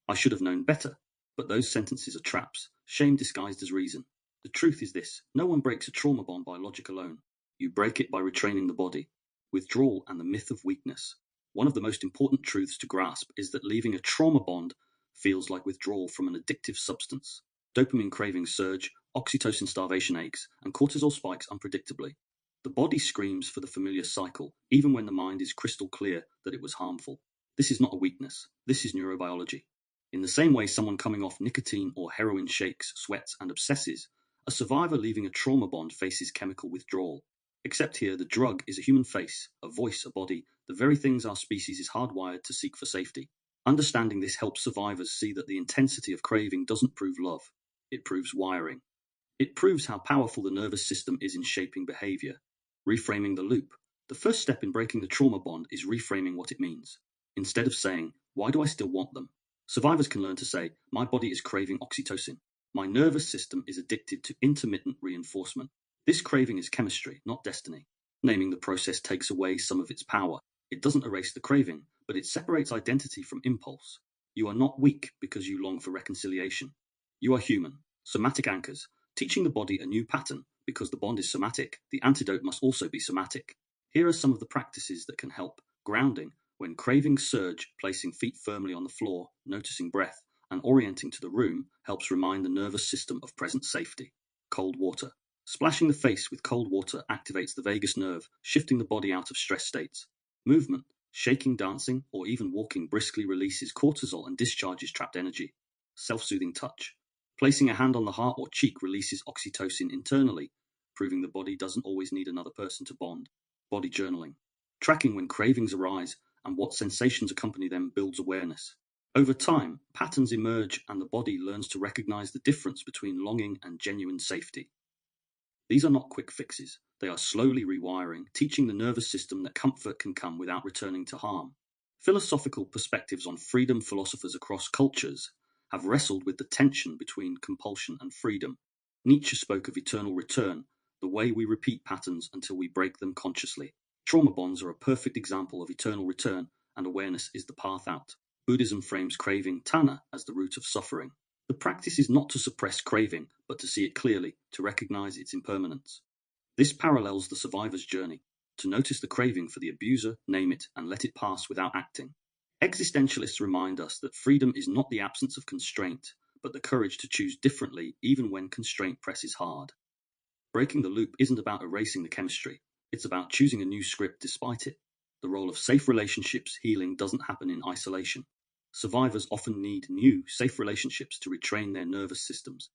S1: I should have known better. But those sentences are traps, shame disguised as reason. The truth is this: no one breaks a trauma bond by logic alone. You break it by retraining the body. Withdrawal and the myth of weakness. One of the most important truths to grasp is that leaving a trauma bond feels like withdrawal from an addictive substance. Dopamine cravings surge, oxytocin starvation aches, and cortisol spikes unpredictably. The body screams for the familiar cycle, even when the mind is crystal clear that it was harmful. This is not a weakness, this is neurobiology. In the same way someone coming off nicotine or heroin shakes, sweats, and obsesses, a survivor leaving a trauma bond faces chemical withdrawal. Except here, the drug is a human face, a voice, a body, the very things our species is hardwired to seek for safety. Understanding this helps survivors see that the intensity of craving doesn't prove love, it proves wiring. It proves how powerful the nervous system is in shaping behavior. Reframing the loop. The first step in breaking the trauma bond is reframing what it means. Instead of saying, "Why do I still want them?" survivors can learn to say, "My body is craving oxytocin. My nervous system is addicted to intermittent reinforcement. This craving is chemistry, not destiny." Naming the process takes away some of its power. It doesn't erase the craving, but it separates identity from impulse. You are not weak because you long for reconciliation. You are human. Somatic anchors, teaching the body a new pattern. Because the bond is somatic, the antidote must also be somatic. Here are some of the practices that can help. Grounding. When cravings surge, placing feet firmly on the floor, noticing breath, and orienting to the room helps remind the nervous system of present safety. Cold water. Splashing the face with cold water activates the vagus nerve, shifting the body out of stress states. Movement. Shaking, dancing, or even walking briskly releases cortisol and discharges trapped energy. Self-soothing touch. Placing a hand on the heart or cheek releases oxytocin internally, proving the body doesn't always need another person to bond. Body journaling. Tracking when cravings arise and what sensations accompany them builds awareness. Over time, patterns emerge and the body learns to recognize the difference between longing and genuine safety. These are not quick fixes. They are slowly rewiring, teaching the nervous system that comfort can come without returning to harm. Philosophical perspectives on freedom. Philosophers across cultures have wrestled with the tension between compulsion and freedom. Nietzsche spoke of eternal return, the way we repeat patterns until we break them consciously. Trauma bonds are a perfect example of eternal return, and awareness is the path out. Buddhism frames craving, tanha, as the root of suffering. The practice is not to suppress craving, but to see it clearly, to recognize its impermanence. This parallels the survivor's journey, to notice the craving for the abuser, name it, and let it pass without acting. Existentialists remind us that freedom is not the absence of constraint, but the courage to choose differently even when constraint presses hard. Breaking the loop isn't about erasing the chemistry, it's about choosing a new script despite it. The role of safe relationships healing doesn't happen in isolation. Survivors often need new, safe relationships to retrain their nervous systems.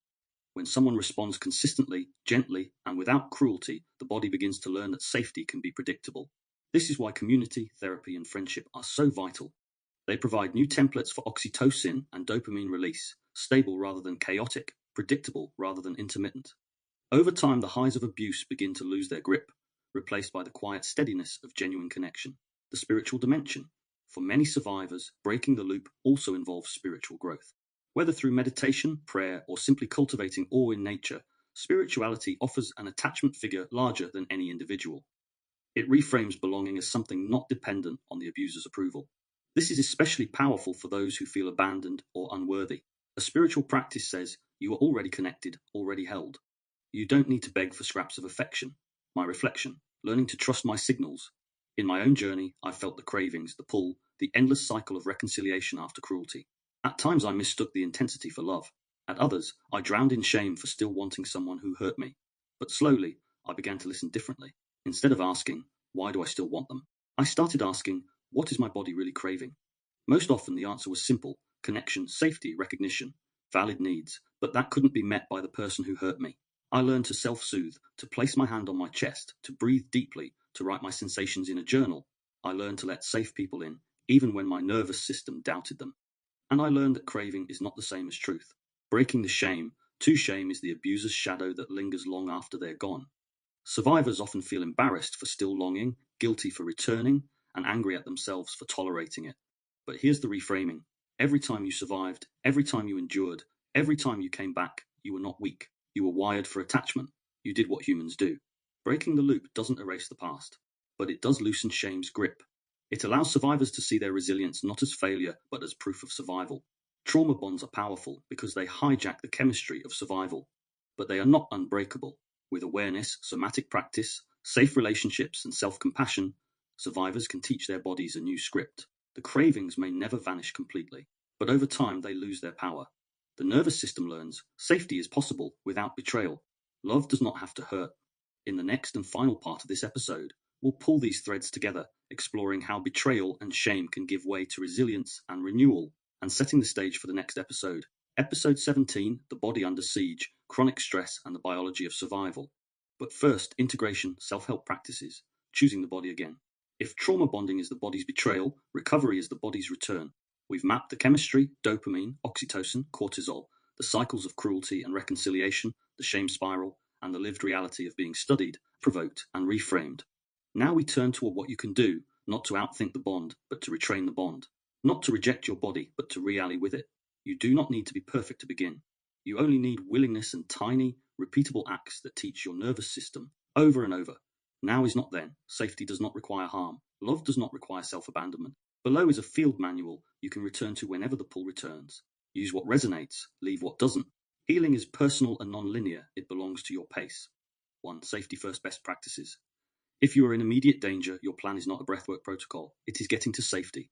S1: When someone responds consistently, gently, and without cruelty, the body begins to learn that safety can be predictable. This is why community, therapy, and friendship are so vital. They provide new templates for oxytocin and dopamine release, stable rather than chaotic, predictable rather than intermittent. Over time, the highs of abuse begin to lose their grip, replaced by the quiet steadiness of genuine connection. The spiritual dimension. For many survivors, breaking the loop also involves spiritual growth. Whether through meditation, prayer, or simply cultivating awe in nature, spirituality offers an attachment figure larger than any individual. It reframes belonging as something not dependent on the abuser's approval. This is especially powerful for those who feel abandoned or unworthy. A spiritual practice says, "You are already connected, already held. You don't need to beg for scraps of affection." My reflection, learning to trust my signals. In my own journey, I felt the cravings, the pull, the endless cycle of reconciliation after cruelty. At times I mistook the intensity for love. At others, I drowned in shame for still wanting someone who hurt me. But slowly, I began to listen differently. Instead of asking, "Why do I still want them?" I started asking, "What is my body really craving?" Most often the answer was simple: connection, safety, recognition, valid needs, but that couldn't be met by the person who hurt me. I learned to self-soothe, to place my hand on my chest, to breathe deeply, to write my sensations in a journal. I learned to let safe people in, even when my nervous system doubted them. And I learned that craving is not the same as truth. Breaking the shame, too shame is the abuser's shadow that lingers long after they're gone. Survivors often feel embarrassed for still longing, guilty for returning, and angry at themselves for tolerating it. But here's the reframing. Every time you survived, every time you endured, every time you came back, you were not weak. You were wired for attachment. You did what humans do. Breaking the loop doesn't erase the past, but it does loosen shame's grip. It allows survivors to see their resilience not as failure, but as proof of survival. Trauma bonds are powerful because they hijack the chemistry of survival, but they are not unbreakable. With awareness, somatic practice, safe relationships, and self-compassion, survivors can teach their bodies a new script. The cravings may never vanish completely, but over time they lose their power. The nervous system learns safety is possible without betrayal. Love does not have to hurt. In the next and final part of this episode, we'll pull these threads together, exploring how betrayal and shame can give way to resilience and renewal, and setting the stage for the next episode. Episode 17, The Body Under Siege, Chronic Stress and the Biology of Survival. But first, integration, self-help practices, choosing the body again. If trauma bonding is the body's betrayal, recovery is the body's return. We've mapped the chemistry, dopamine, oxytocin, cortisol, the cycles of cruelty and reconciliation, the shame spiral, and the lived reality of being studied, provoked, and reframed. Now we turn toward what you can do, not to outthink the bond, but to retrain the bond. Not to reject your body, but to re-ally with it. You do not need to be perfect to begin. You only need willingness and tiny, repeatable acts that teach your nervous system, over and over. Now is not then. Safety does not require harm. Love does not require self-abandonment. Below is a field manual you can return to whenever the pull returns. Use what resonates, leave what doesn't. Healing is personal and non-linear. It belongs to your pace. 1. Safety first best practices. If you are in immediate danger, your plan is not a breathwork protocol. It is getting to safety.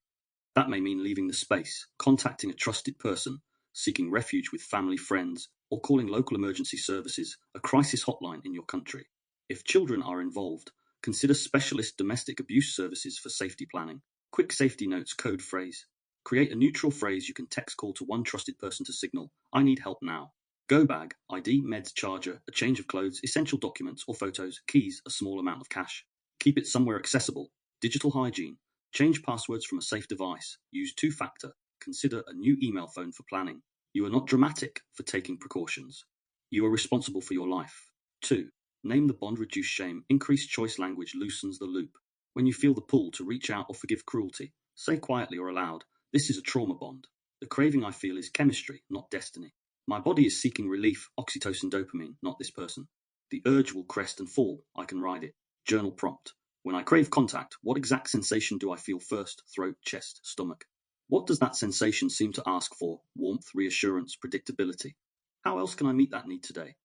S1: That may mean leaving the space, contacting a trusted person, seeking refuge with family, friends, or calling local emergency services, a crisis hotline in your country. If children are involved, consider specialist domestic abuse services for safety planning. Quick safety notes code phrase. Create a neutral phrase you can text call to one trusted person to signal, I need help now. Go bag, ID, meds, charger, a change of clothes, essential documents or photos, keys, a small amount of cash. Keep it somewhere accessible. Digital hygiene. Change passwords from a safe device. Use two-factor. Consider a new email phone for planning. You are not dramatic for taking precautions. You are responsible for your life. 2. Name the bond, reduce shame. Increased choice language loosens the loop. When you feel the pull to reach out or forgive cruelty, say quietly or aloud, this is a trauma bond. The craving I feel is chemistry, not destiny. My body is seeking relief, oxytocin, dopamine, not this person. The urge will crest and fall. I can ride it. Journal prompt. When I crave contact, what exact sensation do I feel first? Throat, chest, stomach. What does that sensation seem to ask for? Warmth, reassurance, predictability. How else can I meet that need today?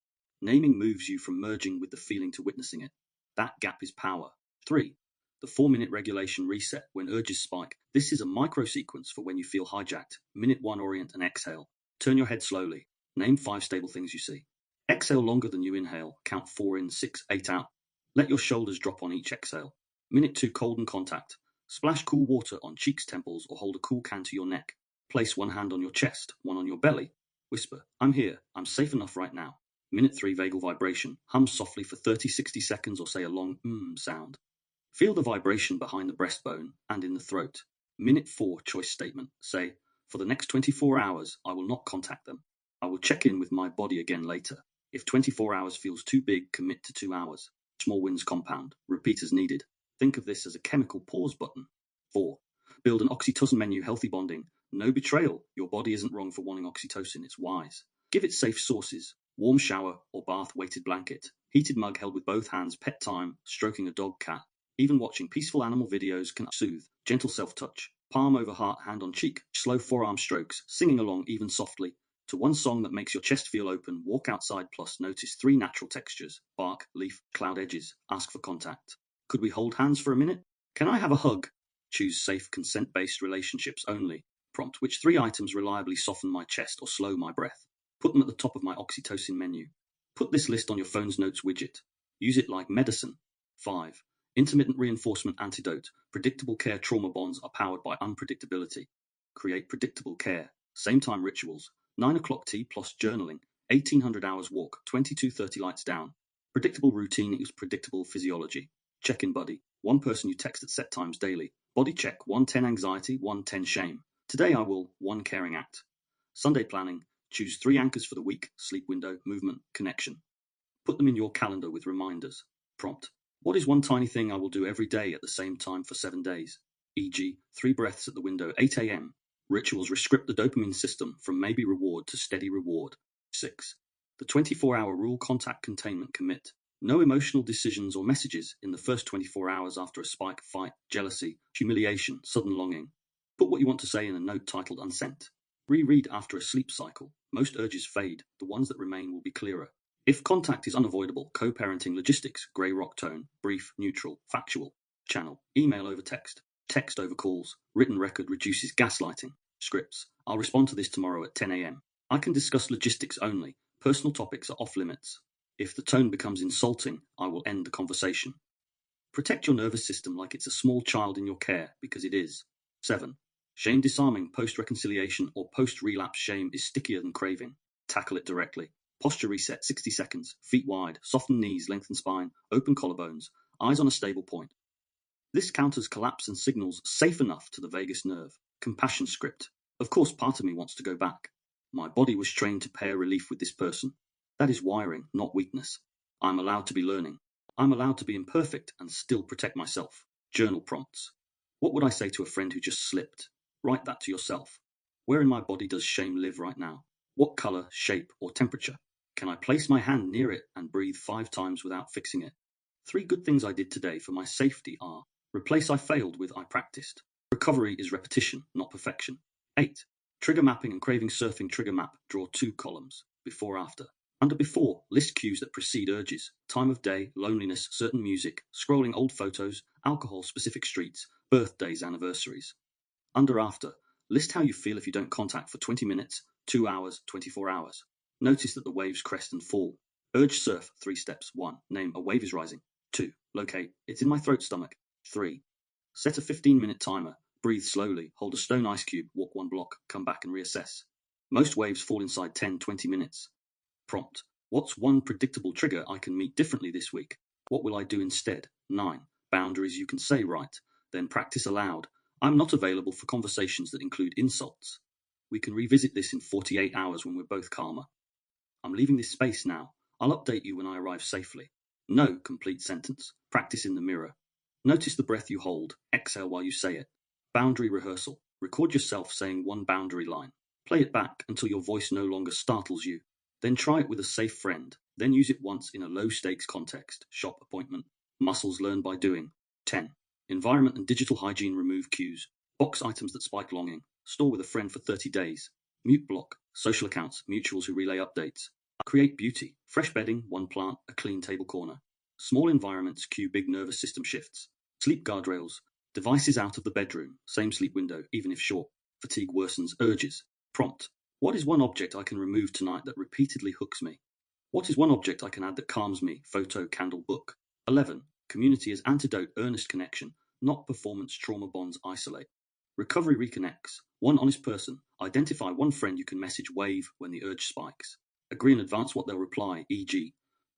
S1: Naming moves you from merging with the feeling to witnessing it. That gap is power. 3. The 4-minute regulation reset when urges spike. This is a micro sequence for when you feel hijacked. Minute 1, orient and exhale. Turn your head slowly. Name 5 stable things you see. Exhale longer than you inhale. Count 4 in, 6, 8 out. Let your shoulders drop on each exhale. Minute 2, cold and contact. Splash cool water on cheeks, temples, or hold a cool can to your neck. Place one hand on your chest, one on your belly. Whisper, I'm here. I'm safe enough right now. Minute 3, vagal vibration. Hum softly for 30-60 seconds or say a long sound. Feel the vibration behind the breastbone and in the throat. Minute 4, choice statement. Say, for the next 24 hours, I will not contact them. I will check in with my body again later. If 24 hours feels too big, commit to 2 hours. Small wins compound. Repeat as needed. Think of this as a chemical pause button. 4. Build an oxytocin menu, healthy bonding. No betrayal. Your body isn't wrong for wanting oxytocin. It's wise. Give it safe sources. Warm shower or bath, weighted blanket. Heated mug held with both hands, pet time, stroking a dog, cat. Even watching peaceful animal videos can soothe. Gentle self-touch. Palm over heart, hand on cheek. Slow forearm strokes. Singing along, even softly. To one song that makes your chest feel open, walk outside plus notice 3 natural textures. Bark, leaf, cloud edges. Ask for contact. Could we hold hands for a minute? Can I have a hug? Choose safe, consent-based relationships only. Prompt, which 3 items reliably soften my chest or slow my breath? Put them at the top of my oxytocin menu. Put this list on your phone's notes widget. Use it like medicine. 5. Intermittent reinforcement antidote. Predictable care trauma bonds are powered by unpredictability. Create predictable care. Same time rituals. 9 o'clock tea plus journaling. 1800 hours walk. 22:30 lights down. Predictable routine equals predictable physiology. Check-in buddy. One person you text at set times daily. Body check. 110 anxiety, 110 shame. Today I will 1 caring act. Sunday planning. Choose 3 anchors for the week. Sleep window, movement, connection. Put them in your calendar with reminders. Prompt. What is one tiny thing I will do every day at the same time for 7 days? E.g., 3 breaths at the window, 8 a.m. Rituals rescript the dopamine system from maybe reward to steady reward. 6. The 24-hour rule, contact containment commit. No emotional decisions or messages in the first 24 hours after a spike, fight, jealousy, humiliation, sudden longing. Put what you want to say in a note titled unsent. Reread after a sleep cycle. Most urges fade. The ones that remain will be clearer. If contact is unavoidable, co-parenting logistics, grey rock tone, brief, neutral, factual, channel, email over text, text over calls, written record reduces gaslighting. Scripts. I'll respond to this tomorrow at 10 a.m. I can discuss logistics only. Personal topics are off limits. If the tone becomes insulting, I will end the conversation. Protect your nervous system like it's a small child in your care, because it is. 7. Shame disarming post-reconciliation or post-relapse shame is stickier than craving. Tackle it directly. Posture reset 60 seconds, feet wide, soften knees, lengthen spine, open collarbones, eyes on a stable point. This counters collapse and signals safe enough to the vagus nerve. Compassion script. Of course, part of me wants to go back. My body was trained to pair relief with this person. That is wiring, not weakness. I'm allowed to be learning. I'm allowed to be imperfect and still protect myself. Journal prompts. What would I say to a friend who just slipped? Write that to yourself. Where in my body does shame live right now? What color, shape, or temperature? Can I place my hand near it and breathe 5 times without fixing it? 3 good things I did today for my safety are: replace I failed with I practiced. Recovery is repetition, not perfection. 8. Trigger mapping and craving surfing trigger map. Draw 2 columns. Before, after. Under before, list cues that precede urges. Time of day, loneliness, certain music, scrolling old photos, alcohol, specific streets, birthdays, anniversaries. Under after, list how you feel if you don't contact for 20 minutes, 2 hours, 24 hours. Notice that the waves crest and fall. Urge surf, 3 steps. 1. Name a wave is rising. 2. Locate, it's in my throat stomach. 3. Set a 15-minute timer. Breathe slowly, hold a stone ice cube, walk 1 block, come back and reassess. Most waves fall inside 10-20 minutes. Prompt. What's one predictable trigger I can meet differently this week? What will I do instead? 9. Boundaries you can say right. Then practice aloud. I'm not available for conversations that include insults. We can revisit this in 48 hours when we're both calmer. I'm leaving this space now. I'll update you when I arrive safely. No complete sentence. Practice in the mirror. Notice the breath you hold. Exhale while you say it. Boundary rehearsal. Record yourself saying one boundary line. Play it back until your voice no longer startles you. Then try it with a safe friend. Then use it once in a low-stakes context. Shop appointment. Muscles learned by doing. 10. Environment and digital hygiene remove cues. Box items that spike longing. Store with a friend for 30 days. Mute block. Social accounts. Mutuals who relay updates. Create beauty. Fresh bedding, 1 plant, a clean table corner. Small environments cue big nervous system shifts. Sleep guardrails. Devices out of the bedroom. Same sleep window, even if short. Fatigue worsens urges. Prompt. What is one object I can remove tonight that repeatedly hooks me? What is one object I can add that calms me? Photo, candle, book. 11. Community as antidote, earnest connection, not performance trauma bonds isolate. Recovery reconnects. One honest person. Identify one friend you can message wave when the urge spikes. Agree in advance what they'll reply, e.g.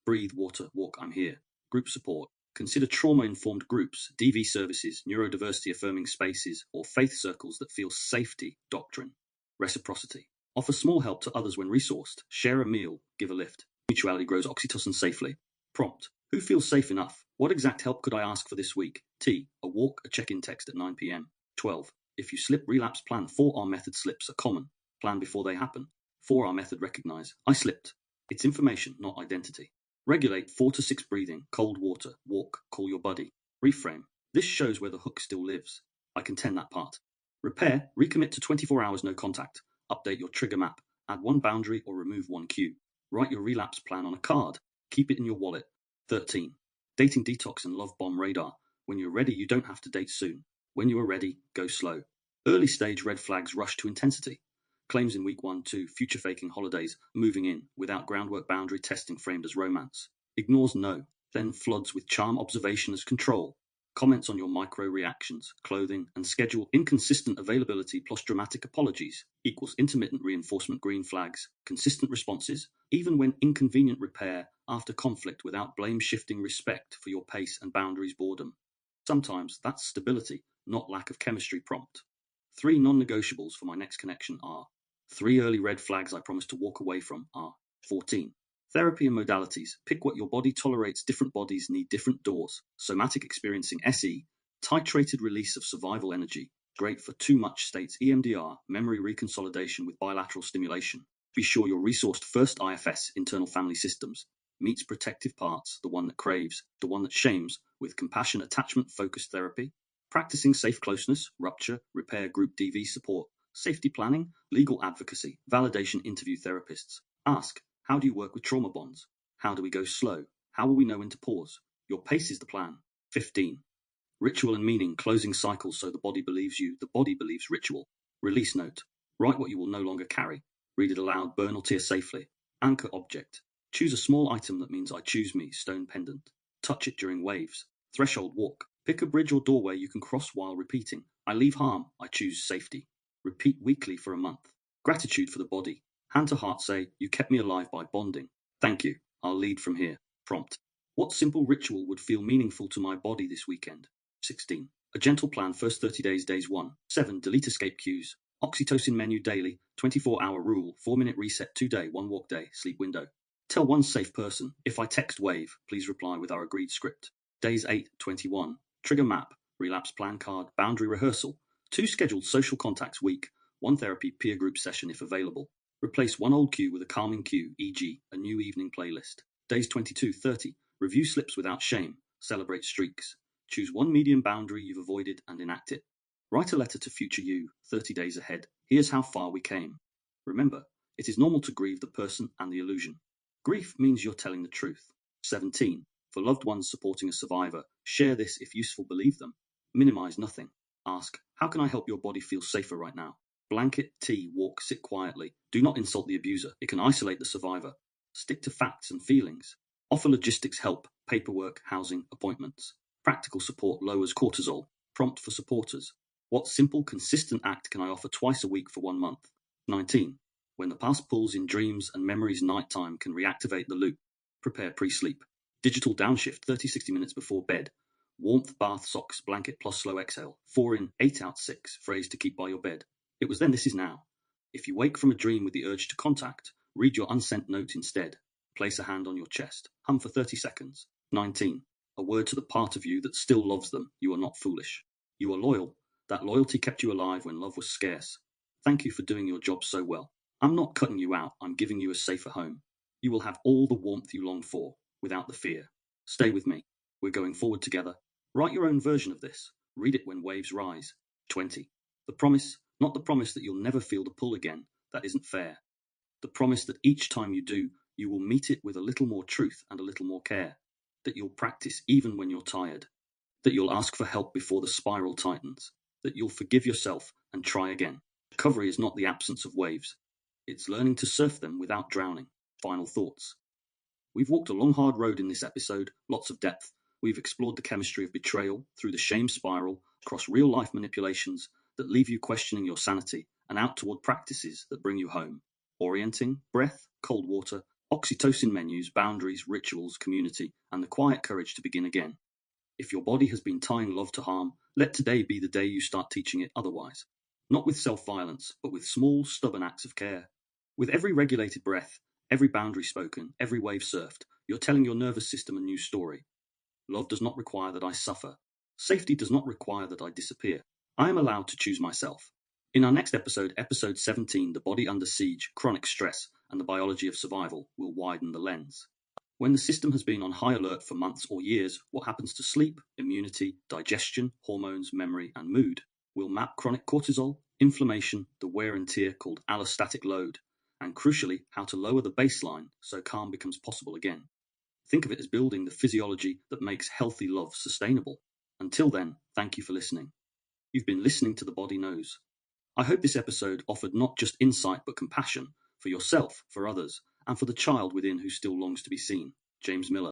S1: breathe, water, walk, I'm here. Group support. Consider trauma-informed groups, DV services, neurodiversity-affirming spaces, or faith circles that feel safety doctrine. Reciprocity. Offer small help to others when resourced. Share a meal, give a lift. Mutuality grows oxytocin safely. Prompt. Who feels safe enough? What exact help could I ask for this week? T. A walk, a check-in text at 9 p.m. 12. If you slip, relapse, plan. 4R method slips are common. Plan before they happen. 4R method recognize. I slipped. It's information, not identity. Regulate 4 to 6 breathing, cold water, walk, call your buddy. Reframe. This shows where the hook still lives. I contend that part. Repair, recommit to 24 hours no contact. Update your trigger map. Add 1 boundary or remove 1 cue. Write your relapse plan on a card. Keep it in your wallet. 13. Dating detox and love bomb radar. When you're ready, you don't have to date soon. When you are ready, go slow. Early stage red flags rush to intensity. Claims in week 1, 2, future faking holidays, moving in, without groundwork boundary testing framed as romance. Ignores no, then floods with charm observation as control. Comments on your micro reactions, clothing, and schedule. Inconsistent availability plus dramatic apologies equals intermittent reinforcement green flags. Consistent responses, even when inconvenient repair after conflict without blame shifting respect for your pace and boundaries boredom. Sometimes that's stability, not lack of chemistry prompt. 3 non-negotiables for my next connection are: 3 early red flags I promise to walk away from are: 14. Therapy and modalities. Pick what your body tolerates. Different bodies need different doors. Somatic experiencing SE. Titrated release of survival energy. Great for too much states. EMDR. Memory reconsolidation with bilateral stimulation. Be sure you're resourced first. IFS. Internal family systems. Meets protective parts. The one that craves. The one that shames. With compassion attachment focused therapy. Practicing safe closeness. Rupture. Repair group DV support. Safety planning. Legal advocacy. Validation interview therapists. Ask. How do you work with trauma bonds? How do we go slow? How will we know when to pause? Your pace is the plan. 15. Ritual and meaning, closing cycles so the body believes you, the body believes ritual. Release note. Write what you will no longer carry. Read it aloud, burn or tear safely. Anchor object. Choose a small item that means I choose me, stone pendant. Touch it during waves. Threshold walk. Pick a bridge or doorway you can cross while repeating. I leave harm, I choose safety. Repeat weekly for a month. Gratitude for the body. Hand to heart say, you kept me alive by bonding. Thank you, I'll lead from here. Prompt. What simple ritual would feel meaningful to my body this weekend? 16. A gentle plan, first 30 days, days 1. 7. Delete escape cues. Oxytocin menu daily, 24-hour rule, 4-minute reset, 2-day, 1 walk day, sleep window. Tell one safe person, if I text wave, please reply with our agreed script. Days 8-21. Trigger map, relapse plan card, boundary rehearsal. 2 scheduled social contacts week, 1 therapy peer group session if available. Replace one old cue with a calming cue, e.g., a new evening playlist. Days 22-30. Review slips without shame, celebrate streaks. Choose one medium boundary you've avoided and enact it. Write a letter to future you, 30 days ahead. Here's how far we came. Remember, it is normal to grieve the person and the illusion. Grief means you're telling the truth. 17. For loved ones supporting a survivor, share this if useful, believe them. Minimize nothing. Ask, how can I help your body feel safer right now? Blanket, tea, walk, sit quietly. Do not insult the abuser. It can isolate the survivor. Stick to facts and feelings. Offer logistics help, paperwork, housing, appointments. Practical support lowers cortisol. Prompt for supporters. What simple, consistent act can I offer twice a week for 1 month? 19. When the past pulls in dreams and memories, nighttime can reactivate the loop. Prepare pre-sleep. Digital downshift 30-60 minutes before bed. Warmth, bath, socks, blanket plus slow exhale. 4 in, 8 out, 6. Phrase to keep by your bed. It was then, this is now. If you wake from a dream with the urge to contact, read your unsent note instead. Place a hand on your chest. Hum for 30 seconds. 19. A word to the part of you that still loves them. You are not foolish. You are loyal. That loyalty kept you alive when love was scarce. Thank you for doing your job so well. I'm not cutting you out. I'm giving you a safer home. You will have all the warmth you long for, without the fear. Stay with me. We're going forward together. Write your own version of this. Read it when waves rise. 20. The promise, not the promise that you'll never feel the pull again. That isn't fair. The promise that each time you do, you will meet it with a little more truth and a little more care. That you'll practice even when you're tired. That you'll ask for help before the spiral tightens. That you'll forgive yourself and try again. Recovery is not the absence of waves. It's learning to surf them without drowning. Final thoughts. We've walked a long, hard road in this episode, lots of depth. We've explored the chemistry of betrayal, through the shame spiral, across real-life manipulations that leave you questioning your sanity, and out toward practices that bring you home. Orienting, breath, cold water, oxytocin menus, boundaries, rituals, community, and the quiet courage to begin again. If your body has been tying love to harm, let today be the day you start teaching it otherwise. Not with self-violence, but with small, stubborn acts of care. With every regulated breath, every boundary spoken, every wave surfed, you're telling your nervous system a new story. Love does not require that I suffer. Safety does not require that I disappear. I am allowed to choose myself. In our next episode, episode 17, The Body Under Siege, Chronic Stress, and the Biology of Survival, will widen the lens. When the system has been on high alert for months or years, what happens to sleep, immunity, digestion, hormones, memory, and mood? We'll map chronic cortisol, inflammation, the wear and tear called allostatic load, and crucially, how to lower the baseline so calm becomes possible again. Think of it as building the physiology that makes healthy love sustainable. Until then, thank you for listening. You've been listening to The Body Knows. I hope this episode offered not just insight but compassion for yourself, for others, and for the child within who still longs to be seen. James Miller.